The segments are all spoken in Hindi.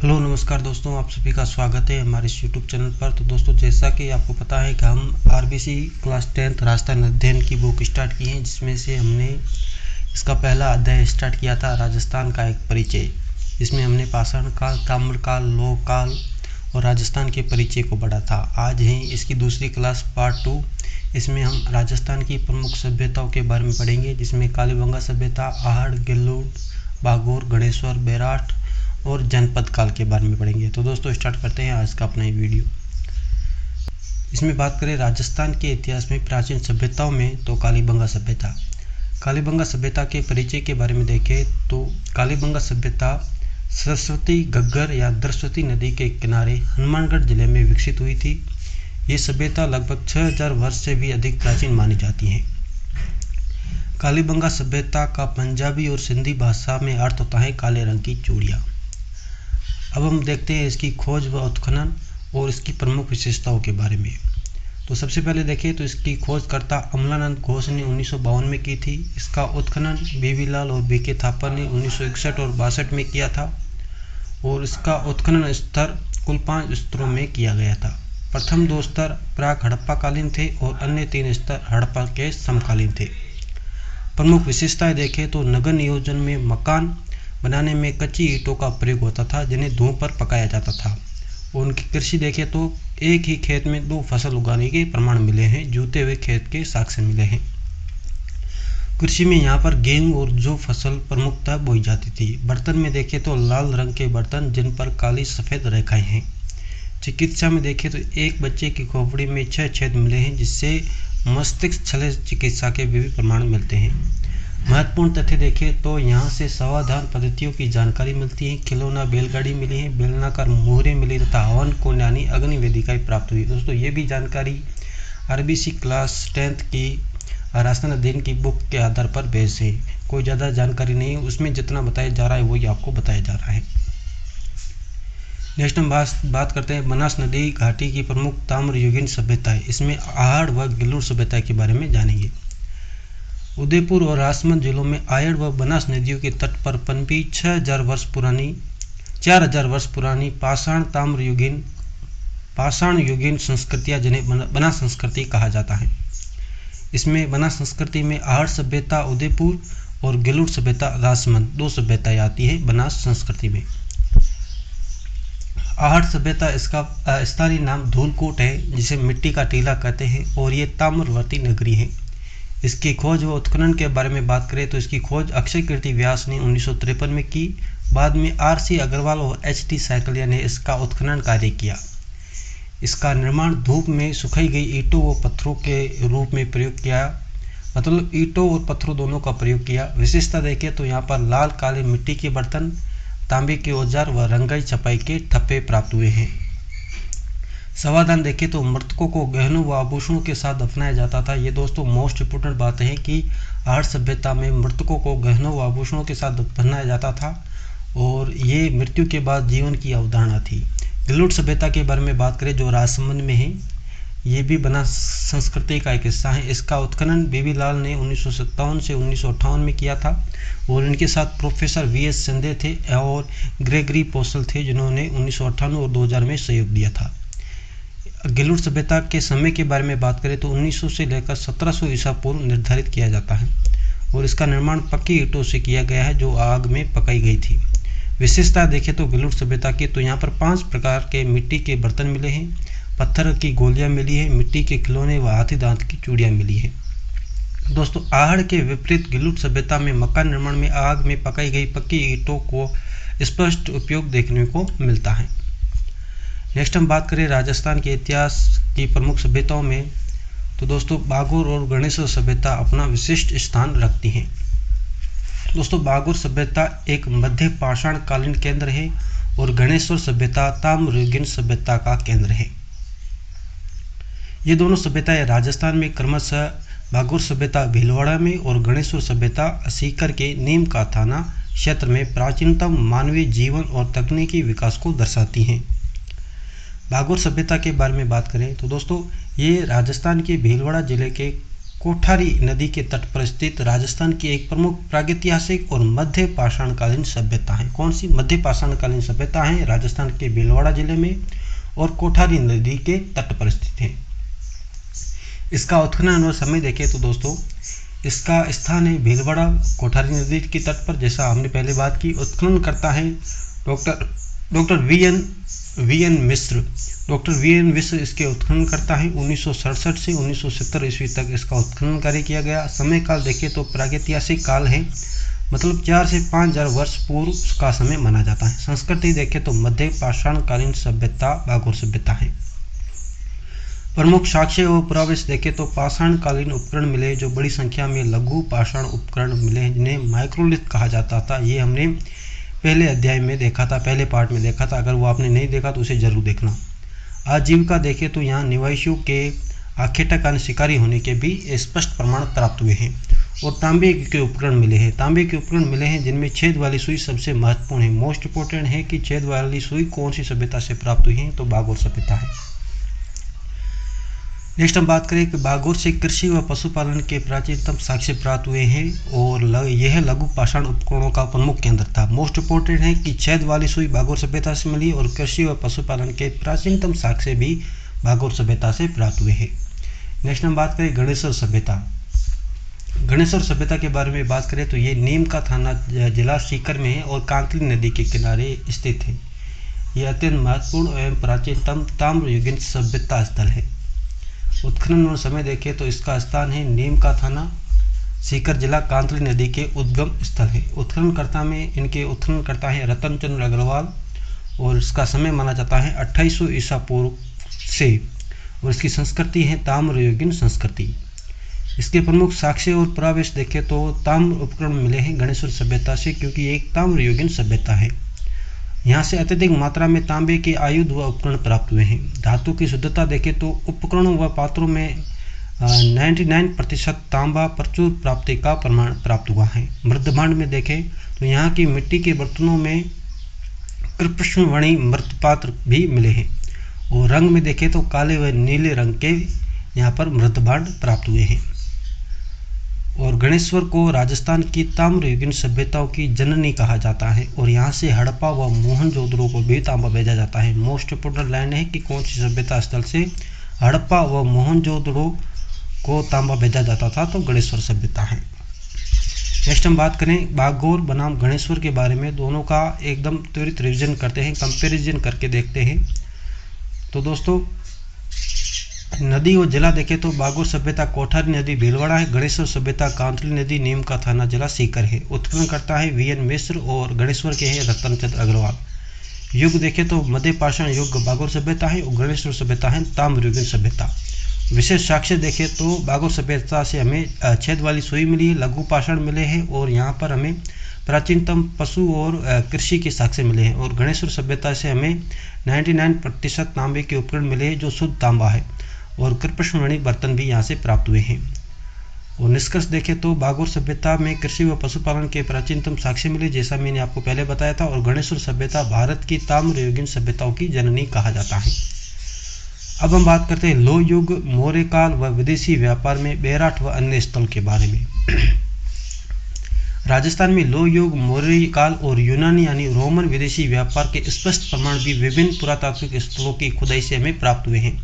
हेलो नमस्कार दोस्तों, आप सभी का स्वागत है हमारे इस यूट्यूब चैनल पर। तो दोस्तों, जैसा कि आपको पता है कि हम आरबीसी क्लास 10th राजस्थान अध्ययन की बुक स्टार्ट की है, जिसमें से हमने इसका पहला अध्याय स्टार्ट किया था राजस्थान का एक परिचय। इसमें हमने पाषाण काल, ताम्रकाल, लौह काल और राजस्थान के परिचय को पढ़ा था। आज है इसकी दूसरी क्लास पार्ट 2। इसमें हम राजस्थान की प्रमुख सभ्यताओं के बारे में पढ़ेंगे, जिसमें कालीबंगा सभ्यता, आहड़, गिल्लूट, बागोर, गणेश्वर, बेराट और जनपद काल के बारे में पढ़ेंगे। तो दोस्तों, स्टार्ट करते हैं आज का अपना ये वीडियो। इसमें बात करें राजस्थान के इतिहास में प्राचीन सभ्यताओं में, तो कालीबंगा सभ्यता। कालीबंगा सभ्यता के परिचय के बारे में देखें तो कालीबंगा सभ्यता सरस्वती, घग्गर या सरस्वती नदी के किनारे हनुमानगढ़ जिले में विकसित हुई थी। ये सभ्यता लगभग 6000 वर्ष से भी अधिक प्राचीन मानी जाती है। कालीबंगा सभ्यता का पंजाबी और सिंधी भाषा में अर्थ होता है काले रंग की चूड़ियाँ। अब हम देखते हैं इसकी खोज व उत्खनन और इसकी प्रमुख विशेषताओं के बारे में। तो सबसे पहले देखें तो इसकी खोजकर्ता अमलानंद घोष ने 1952 में की थी। इसका उत्खनन बीवी लाल और बीके थापर ने 1961 और 62 में किया था। और इसका उत्खनन स्तर कुल 5 स्तरों में किया गया था। प्रथम 2 स्तर प्राक हड़प्पा कालीन थे और अन्य 3 स्तर हड़प्पा के समकालीन थे। प्रमुख विशेषताएं देखें तो नगर नियोजन में मकान बनाने में कच्ची ईंटों का प्रयोग होता था, जिन्हें धुएं पर पकाया जाता था। और उनकी कृषि देखें तो एक ही खेत में 2 फसल उगाने के प्रमाण मिले हैं, जूते हुए खेत के साक्ष्य मिले हैं। कृषि में यहाँ पर गेहूं और जौ फसल प्रमुखतः बोई जाती थी। बर्तन में देखें तो लाल रंग के बर्तन जिन पर काली सफ़ेद रेखाएं हैं। चिकित्सा में देखें तो एक बच्चे की खोपड़ी में 6 छेद मिले हैं, जिससे मस्तिष्क शल्य चिकित्सा के भी प्रमाण मिलते हैं। महत्वपूर्ण तथ्य देखें तो यहाँ से समाधान पद्धतियों की जानकारी मिलती है। खिलौना बैलगाड़ी मिली है, बेलनाकार मोहरें मिली तथा हवन कुंड यानी अग्नि वेदिकाएं प्राप्त हुई। दोस्तों, ये भी जानकारी आरबीसी क्लास 10th की राजस्थान अध्ययन की बुक के आधार पर बेस है। कोई ज़्यादा जानकारी नहीं है, उसमें जितना बताया जा रहा है वही आपको बताया जा रहा है। नेक्स्ट हम बात करते हैं बनास नदी घाटी की प्रमुख ताम्रयुगीन सभ्यताएं। इसमें आहड़ व गिल्लूट सभ्यता के बारे में जानेंगे। उदयपुर और राजसमंद जिलों में आयड़ व बनास नदियों के तट पर पनपी 4000 वर्ष पुरानी पाषाण युगीन संस्कृतियां, जिन्हें बना संस्कृति कहा जाता है। इसमें बना संस्कृति में आहड़ सभ्यता उदयपुर और गिल्लूट सभ्यता राजसमंद 2 सभ्यताएं आती है बनास संस्कृति में। आहड़ सभ्यता इसका स्थानीय नाम धूलकोट है, जिसे मिट्टी का टीला कहते हैं, और ये ताम्रवर्ती नगरी है। इसकी खोज व उत्खनन के बारे में बात करें तो इसकी खोज अक्षय कीर्ति व्यास ने 1953 में की। बाद में RC अग्रवाल और HT साइकिलिया ने इसका उत्खनन कार्य किया। इसका निर्माण धूप में सुखाई गई ईंटों व पत्थरों के रूप में प्रयोग किया, मतलब ईंटों और पत्थरों दोनों का प्रयोग किया। विशेषता देखें तो यहाँ पर लाल काले मिट्टी के बर्तन, तांबे के औजार व रंगाई छपाई के ठप्पे प्राप्त हुए हैं। समाधान देखें तो मृतकों को गहनों व आभूषणों के साथ दफनाया जाता था। ये दोस्तों मोस्ट इम्पोर्टेंट बात है कि आहड़ सभ्यता में मृतकों को गहनों व आभूषणों के साथ दफनाया जाता था, और ये मृत्यु के बाद जीवन की अवधारणा थी। गिल्लूट सभ्यता के बारे में बात करें जो राजसमंद में है, ये भी बना संस्कृति का एक हिस्सा है। इसका उत्खनन बीवी लाल ने 1957 से 1958 में किया था, और इनके साथ प्रोफेसर VS सिंधे थे और ग्रेगरी पोसल थे, जिन्होंने 1998 और 2000 में सहयोग दिया था। गिल्लूट सभ्यता के समय के बारे में बात करें तो 1900 से लेकर 1700 ईसा पूर्व निर्धारित किया जाता है, और इसका निर्माण पक्की ईंटों से किया गया है जो आग में पकाई गई थी। विशेषता देखें तो गिल्लूट सभ्यता की तो यहाँ पर 5 प्रकार के मिट्टी के बर्तन मिले हैं, पत्थर की गोलियां मिली है, मिट्टी के खिलौने व हाथी दांत की चूड़ियां मिली है। दोस्तों, आहड़ के विपरीत गिल्लूट सभ्यता में मकान निर्माण में आग में पकाई गई पक्की ईंटों को स्पष्ट उपयोग देखने को मिलता है। नेक्स्ट हम बात करें राजस्थान के इतिहास की प्रमुख सभ्यताओं में, तो दोस्तों बागोर और गणेश्वर सभ्यता अपना विशिष्ट स्थान रखती हैं। दोस्तों, बागोर सभ्यता एक मध्य पाषाण कालीन केंद्र है, और गणेश्वर सभ्यता ताम्रयुगीन सभ्यता का केंद्र है। ये दोनों सभ्यताएं राजस्थान में क्रमशः बागोर सभ्यता भीलवाड़ा में और गणेश्वर सभ्यता सीकर के नीम का थाना क्षेत्र में प्राचीनतम मानवीय जीवन और तकनीकी विकास को दर्शाती हैं। बागोर सभ्यता के बारे में बात करें तो दोस्तों ये राजस्थान के भीलवाड़ा जिले के कोठारी नदी के तट पर स्थित राजस्थान की एक प्रमुख प्रागैतिहासिक और मध्य पाषाणकालीन सभ्यता है। कौन सी मध्य पाषाणकालीन सभ्यता है? राजस्थान के भीलवाड़ा जिले में और कोठारी नदी के तट पर स्थित है। इसका उत्खनन और समय देखें तो दोस्तों इसका स्थान है भीलवाड़ा कोठारी नदी के तट पर। जैसा हमने पहले बात की, उत्खनन करता है डॉक्टर वी एन मिश्र। डॉक्टर वी एन मिश्र इसके उत्खनन करता है। 1967 से 1970 ईस्वी तक इसका उत्खनन कार्य किया गया। समय काल देखें तो प्रागैतिहासिक काल है, मतलब 4 से 5000 वर्ष पूर्व का समय माना जाता है। संस्कृति देखें तो मध्य पाषाणकालीन सभ्यता भागोर सभ्यता है। प्रमुख साक्ष्य और पुरावेश देखें तो पाषाणकालीन उपकरण मिले, जो बड़ी संख्या में लघु पाषाण उपकरण मिले जिन्हें माइक्रोलिथ कहा जाता था। ये हमने पहले अध्याय में देखा था, पहले पार्ट में देखा था। अगर वो आपने नहीं देखा तो उसे जरूर देखना। आजीविका देखें तो यहाँ निवासियों के आखेटक यानी शिकारी होने के भी स्पष्ट प्रमाण प्राप्त हुए हैं। और तांबे के उपकरण मिले हैं। तांबे के उपकरण मिले हैं जिनमें छेद वाली सुई सबसे महत्वपूर्ण है। मोस्ट इंपोर्टेंट है कि छेद वाली सुई कौन सी सभ्यता से प्राप्त हुई है, तो भागोर सभ्यता है। नेक्स्ट हम बात करें कि भागोर से कृषि व पशुपालन के प्राचीनतम साक्ष्य प्राप्त हुए हैं और यह लघु पाषाण उपकरणों का प्रमुख केंद्र था। मोस्ट इंपोर्टेंट है कि छेद वाली सुई भागोर सभ्यता से मिली और कृषि व पशुपालन के प्राचीनतम साक्ष्य भी भागोर सभ्यता से प्राप्त हुए हैं। नेक्स्ट हम बात करें गणेश्वर सभ्यता। गणेश्वर सभ्यता के बारे में बात करें तो ये नीम का थाना जिला सीकर में है और कांतली नदी के किनारे स्थित है। यह अत्यंत महत्वपूर्ण एवं प्राचीनतम ताम्रयुगीन सभ्यता स्थल है। उत्खनन और समय देखें तो इसका स्थान है नीम का थाना सीकर जिला कांतली नदी के उद्गम स्थल है। इनके उत्खननकर्ता है रतन चंद्र अग्रवाल और इसका समय माना जाता है 2800 ईसा पूर्व से और इसकी संस्कृति है ताम्रयुगीन संस्कृति। इसके प्रमुख साक्ष्य और पुरावेश देखें तो ताम्र उपकरण मिले हैं गणेश्वर सभ्यता से, क्योंकि ये एक ताम्रयुगीन सभ्यता है। यहाँ से अत्यधिक मात्रा में तांबे के आयुध व उपकरण प्राप्त हुए हैं। धातु की शुद्धता देखें तो उपकरणों व पात्रों में 99% तांबा प्रचुर प्राप्ति का प्रमाण प्राप्त हुआ है। मृदभांड में देखें तो यहाँ की मिट्टी के बर्तनों में कृष्णवर्णी मृतपात्र भी मिले हैं और रंग में देखें तो काले व नीले रंग के यहाँ पर मृदभांड प्राप्त हुए हैं। और गणेश्वर को राजस्थान की ताम्रयुगीन सभ्यताओं की जननी कहा जाता है और यहाँ से हड़प्पा व मोहनजोदड़ो को भी तांबा भेजा जाता है। मोस्ट इंपोर्टेंट लाइन है कि कौन सी सभ्यता स्थल से हड़प्पा व मोहनजोदड़ो को तांबा भेजा जाता था, तो गणेश्वर सभ्यता है। नेक्स्ट हम बात करें भागोर बनाम गणेश्वर के बारे में। दोनों का एकदम त्वरित रिविजन करते हैं, कंपेरिजन करके देखते हैं। तो दोस्तों नदी और जिला देखें तो भागोर सभ्यता कोठारी नदी भीलवाड़ा है। गणेश्वर सभ्यता कांतली नदी नीम का थाना जिला सीकर है। उत्खनन करता है वी एन मिश्र और गणेश्वर के हैं रतन चंद्र अग्रवाल। युग देखें तो मध्य पाषाण युग भागोर सभ्यता है और गणेश्वर सभ्यता है ताम्रयुगीन सभ्यता। विशेष साक्ष्य देखें तो भागोर सभ्यता से हमें छेद वाली सुई मिली है, लघु पाषाण मिले हैं और यहाँ पर हमें प्राचीनतम पशु और कृषि के साक्ष्य मिले हैं। और गणेश्वर सभ्यता से हमें 99% तांबे के उपकरण मिले हैं जो शुद्ध तांबा है और कृष्णवर्णी बर्तन भी यहाँ से प्राप्त हुए हैं। और निष्कर्ष देखें तो भागोर सभ्यता में कृषि व पशुपालन के प्राचीनतम साक्ष्य मिले, जैसा मैंने आपको पहले बताया था। और गणेश्वर सभ्यता भारत की ताम्रयुगीन सभ्यताओं की जननी कहा जाता है। अब हम बात करते हैं लोह युग, मौर्य काल व विदेशी व्यापार में बेराट व अन्य स्थल के बारे में। राजस्थान में लोह युग, मौर्य काल और यूनानी यानी रोमन विदेशी व्यापार के स्पष्ट प्रमाण भी विभिन्न पुरातात्विक स्थलों की खुदाई से हमें प्राप्त हुए हैं।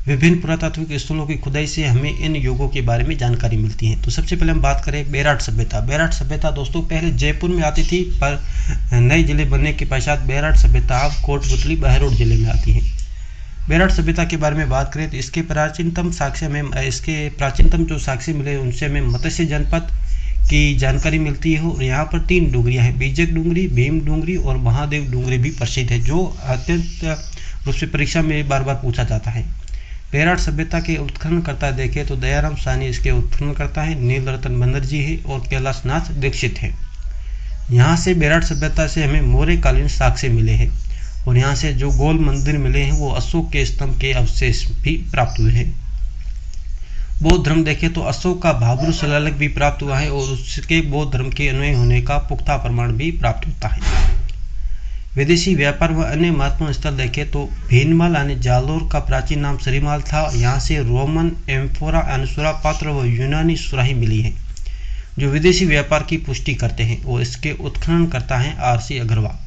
विभिन्न पुरातात्विक स्थलों की खुदाई से हमें इन युगों के बारे में जानकारी मिलती है। तो सबसे पहले हम बात करें बेराट सभ्यता। बेराट सभ्यता दोस्तों पहले जयपुर में आती थी, पर नए जिले बनने के पश्चात बेराट सभ्यता अब कोटपुतली बहरोड जिले में आती है। बेराट सभ्यता के बारे में बात करें तो इसके प्राचीनतम जो साक्ष्य मिले उनसे हमें मत्स्य जनपद की जानकारी मिलती है। और यहाँ पर 3 डूंगरियाँ हैं, बीजक डूंगरी, भीम डूंगरी और महादेव डूंगरी भी प्रसिद्ध है, जो अत्यंत रूप से परीक्षा में बार बार पूछा जाता है। बेराट सभ्यता के उत्खननकर्ता देखें तो दयाराम साहनी इसके उत्खननकर्ता है, नील रतन बनर्जी है और कैलाशनाथ दीक्षित है। यहाँ से बेराट सभ्यता से हमें मौर्यकालीन साक्ष्य मिले हैं और यहाँ से जो गोल मंदिर मिले हैं वो अशोक के स्तंभ के अवशेष भी प्राप्त हुए हैं। बौद्ध धर्म देखें तो अशोक का भाबरू शिलालेख भी प्राप्त हुआ है और उसके बौद्ध धर्म के अन्वय होने का पुख्ता प्रमाण भी प्राप्त होता है। विदेशी व्यापार व अन्य महत्वपूर्ण स्थल देखें तो भीनमाल यानी जालोर का प्राचीन नाम सरीमाल था। यहाँ से रोमन एम्फोरा यानी सुरा पात्र व यूनानी सुराही मिली है जो विदेशी व्यापार की पुष्टि करते हैं और इसके उत्खनन करता है आरसी अग्रवाल।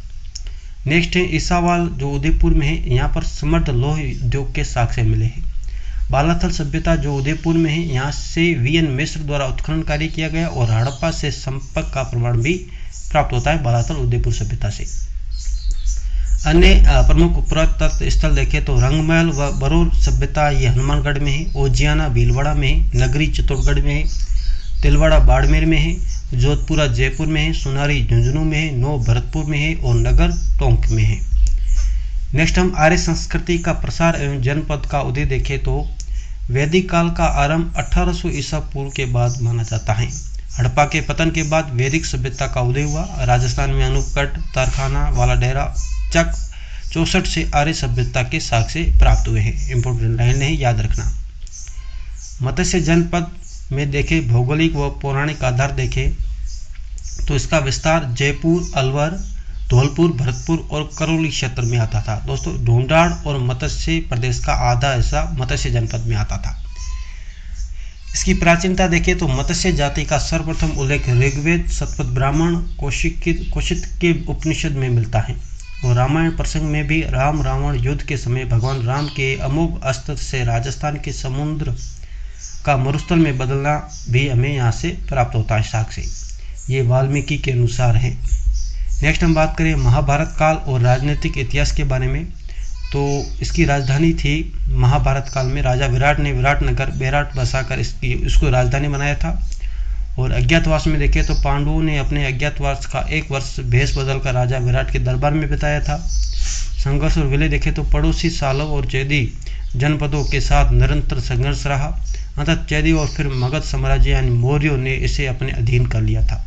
नेक्स्ट है ईसावाल जो उदयपुर में है, यहाँ पर समर्थ लौह उद्योग के साक्ष्य मिले हैं। बालाथल सभ्यता जो उदयपुर में है, यहाँ से वीएन मिश्र द्वारा उत्खनन कार्य किया गया और हड़प्पा से संपर्क का प्रमाण भी प्राप्त होता है बालाथल उदयपुर सभ्यता से। अन्य प्रमुख पुरातत्व स्थल देखें तो रंगमहल व बरौर सभ्यता ये हनुमानगढ़ में है, ओजियाना भीलवाड़ा में है, नगरी चित्तौड़गढ़ में है, तिलवाड़ा बाड़मेर में है, जोधपुरा जयपुर में है, सुनारी झुंझुनू में है, नौ भरतपुर में है और नगर टोंक में है। नेक्स्ट हम आर्य संस्कृति का प्रसार एवं जनपद का उदय देखें तो वैदिक काल का आरंभ 1800 ईसा पूर्व के बाद माना जाता है। हड़प्पा के पतन के बाद वैदिक सभ्यता का उदय हुआ। राजस्थान में अनूपगढ़, तरखाना, वाला डेरा, चक 64 से आर्य सभ्यता के साक्ष्य प्राप्त हुए हैं। इंपोर्टेंट लाइन है, याद रखना। मत्स्य जनपद में देखें भौगोलिक व पौराणिक आधार देखें तो इसका विस्तार जयपुर, अलवर, धौलपुर, भरतपुर और करौली क्षेत्र में आता था। दोस्तों ढूंढाड़ और मत्स्य प्रदेश का आधा हिस्सा मत्स्य जनपद में आता था। इसकी प्राचीनता देखें तो मत्स्य जाति का सर्वप्रथम उल्लेख ऋग्वेद, शतपथ ब्राह्मण, कौशिक के उपनिषद में मिलता है और रामायण प्रसंग में भी राम रावण युद्ध के समय भगवान राम के अमोघ अस्त्र से राजस्थान के समुद्र का मरुस्थल में बदलना भी हमें यहाँ से प्राप्त होता है साक्ष्य। ये वाल्मीकि के अनुसार है। नेक्स्ट हम बात करें महाभारत काल और राजनीतिक इतिहास के बारे में तो इसकी राजधानी थी महाभारत काल में राजा विराट ने विराटनगर बैराट बसाकर इसको राजधानी बनाया था। और अज्ञातवास में देखें तो पांडवों ने अपने अज्ञातवास का 1 वर्ष भेष बदलकर राजा विराट के दरबार में बिताया था। संघर्ष और विलय देखें तो पड़ोसी सालव और चैदी जनपदों के साथ निरंतर संघर्ष रहा। अतः चैदी और फिर मगध साम्राज्य यानी मौर्यों ने इसे अपने अधीन कर लिया था।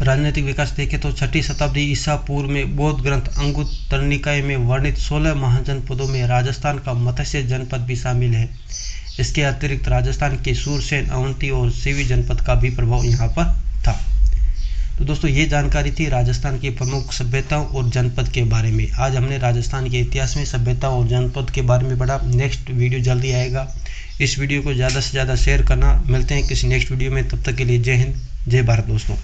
राजनीतिक विकास देखें तो 6ठी शताब्दी ईसा पूर्व में बौद्ध ग्रंथ अंगुत्तर निकाय में वर्णित 16 महाजनपदों में राजस्थान का मत्स्य जनपद भी शामिल है। इसके अतिरिक्त राजस्थान के सूरसेन, अवंती और सीवी जनपद का भी प्रभाव यहाँ पर था। तो दोस्तों ये जानकारी थी राजस्थान की प्रमुख सभ्यताओं और जनपद के बारे में। आज हमने राजस्थान के इतिहास में सभ्यताओं और जनपद के बारे में पढ़ा। नेक्स्ट वीडियो जल्दी आएगा। इस वीडियो को ज़्यादा से ज़्यादा शेयर करना। मिलते हैं किसी नेक्स्ट वीडियो में, तब तक के लिए जय हिंद, जय भारत दोस्तों।